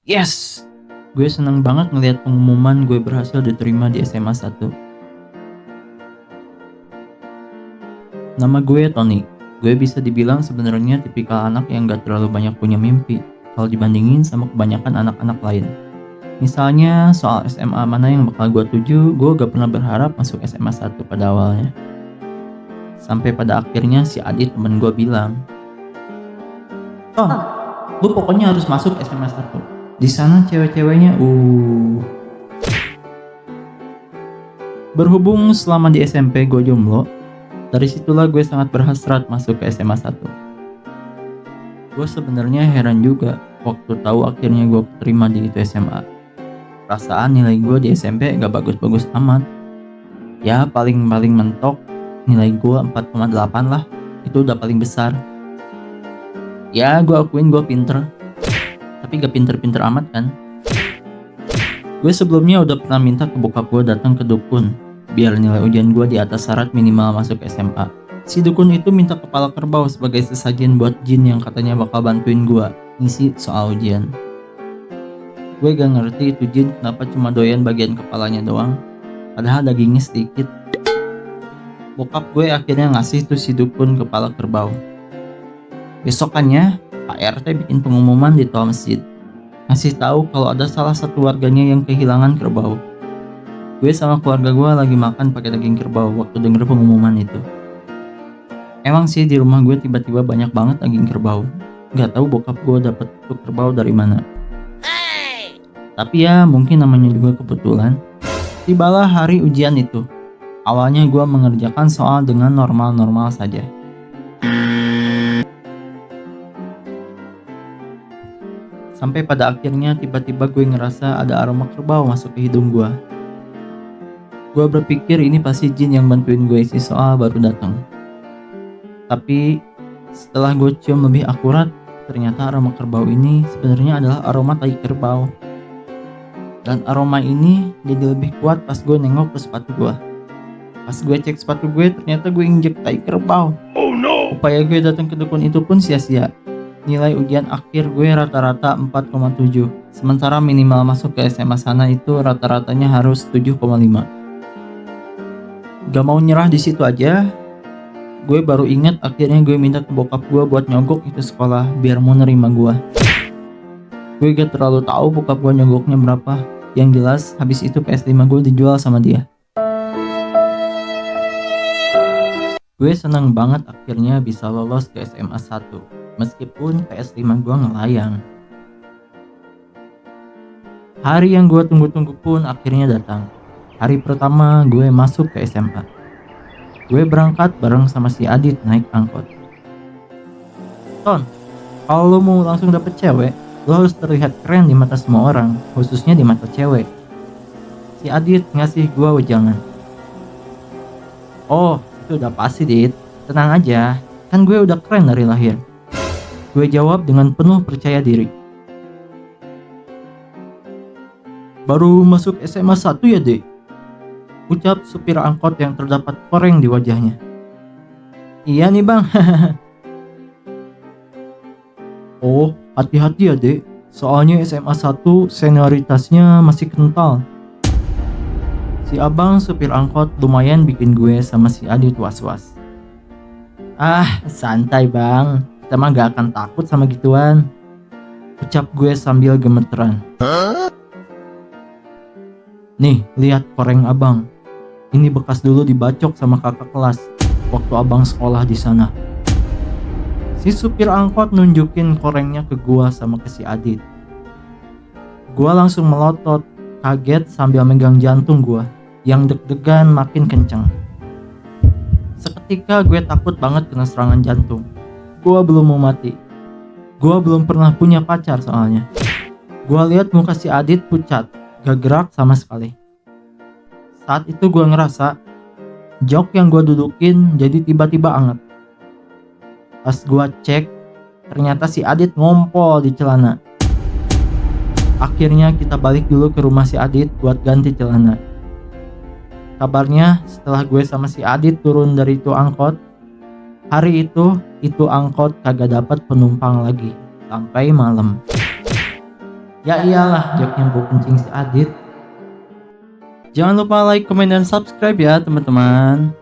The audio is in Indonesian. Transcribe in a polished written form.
Yes! Gue seneng banget ngeliat pengumuman gue berhasil diterima di SMA 1. Nama gue Tony. Gue bisa dibilang sebenarnya tipikal anak yang gak terlalu banyak punya mimpi kalau dibandingin sama kebanyakan anak-anak lain. Misalnya soal SMA mana yang bakal gue tuju, gue gak pernah berharap masuk SMA 1 pada awalnya. Sampai pada akhirnya si Adit temen gue bilang, "Ton, lu pokoknya harus masuk SMA 1. Di sana cewek-ceweknya Berhubung selama di SMP gue jomblo, dari situlah gue sangat berhasrat masuk ke SMA 1. Gue sebenarnya heran juga waktu tahu akhirnya gue keterima di itu SMA. Perasaan nilai gue di SMP gak bagus-bagus amat. Ya paling-paling mentok nilai gue 4,8 lah. Itu udah paling besar. Ya gue akuin gue pinter, tapi gak pinter-pinter amat kan. Gue sebelumnya udah pernah minta ke bokap gue datang ke dukun biar nilai ujian gue di atas syarat minimal masuk SMA. Si dukun itu minta kepala kerbau sebagai sesajen buat jin yang katanya bakal bantuin gue ngisi soal ujian. Gue gak ngerti itu jin kenapa cuma doyan bagian kepalanya doang, padahal dagingnya sedikit. Bokap gue akhirnya ngasih tuh si dukun kepala kerbau. Besokannya Pak RT bikin pengumuman di toa masjid, ngasih tahu kalau ada salah satu warganya yang kehilangan kerbau. Gue sama keluarga gue lagi makan pakai daging kerbau waktu denger pengumuman itu. Emang sih di rumah gue tiba-tiba banyak banget daging kerbau. Gak tahu bokap gue dapet tuh kerbau dari mana. Tapi ya mungkin namanya juga kebetulan. Tibalah hari ujian itu. Awalnya gue mengerjakan soal dengan normal-normal saja. Sampai pada akhirnya tiba-tiba gue ngerasa ada aroma kerbau masuk ke hidung gue. Gue berpikir ini pasti jin yang bantuin gue isi soal baru datang. Tapi setelah gue cium lebih akurat, ternyata aroma kerbau ini sebenarnya adalah aroma tai kerbau. Dan aroma ini jadi lebih kuat pas gue nengok ke sepatu gue. Pas gue cek sepatu gue, ternyata gue injek tai kerbau. Oh no! Upaya gue datang ke dukun itu pun sia-sia. Nilai ujian akhir gue rata-rata 4,7. Sementara minimal masuk ke SMA sana itu rata-ratanya harus 7,5. Gak mau nyerah di situ aja, gue baru ingat akhirnya gue minta ke bokap gue buat nyogok itu sekolah biar mau nerima gue. Gue gak terlalu tahu bokap gue nyogoknya berapa. Yang jelas habis itu PS5 gue dijual sama dia. Gue senang banget akhirnya bisa lolos ke SMA 1, meskipun PS5 gue ngelayang. Hari yang gue tunggu-tunggu pun akhirnya datang. Hari pertama gue masuk ke SMA. Gue berangkat bareng sama si Adit naik angkot. "Ton, kalau lo mau langsung dapet cewek, lo harus terlihat keren di mata semua orang, khususnya di mata cewek." Si Adit ngasih gue wejangan. "Oh, itu udah pasti Dit, tenang aja, kan gue udah keren dari lahir." Gue jawab dengan penuh percaya diri. "Baru masuk SMA 1 ya Dek?" ucap supir angkot yang terdapat koreng di wajahnya. "Iya nih bang." "Oh, hati-hati ya Dek, soalnya SMA 1 senioritasnya masih kental." Si abang supir angkot lumayan bikin gue sama si Adit was-was. "Ah, santai bang, kita mah gak akan takut sama gituan," ucap gue sambil gemeteran. "Nih, lihat koreng abang. Ini bekas dulu dibacok sama kakak kelas waktu abang sekolah di sana." Si supir angkot nunjukin korengnya ke gua sama ke si Adit. Gua langsung melotot, kaget sambil megang jantung gua yang deg-degan makin kenceng. Seketika gue takut banget kena serangan jantung. Gua belum mau mati. Gua belum pernah punya pacar soalnya. Gua lihat muka si Adit pucat, gak gerak sama sekali. Saat itu gue ngerasa jok yang gue dudukin jadi tiba-tiba anget. Pas gue cek, ternyata si Adit ngompol di celana. Akhirnya kita balik dulu ke rumah si Adit buat ganti celana. Kabarnya setelah gue sama si Adit turun dari itu angkot, hari itu angkot kagak dapat penumpang lagi sampai malam. Ya iyalah, joke yang bau kencing si Adit. Jangan lupa like, komen, dan subscribe ya teman-teman.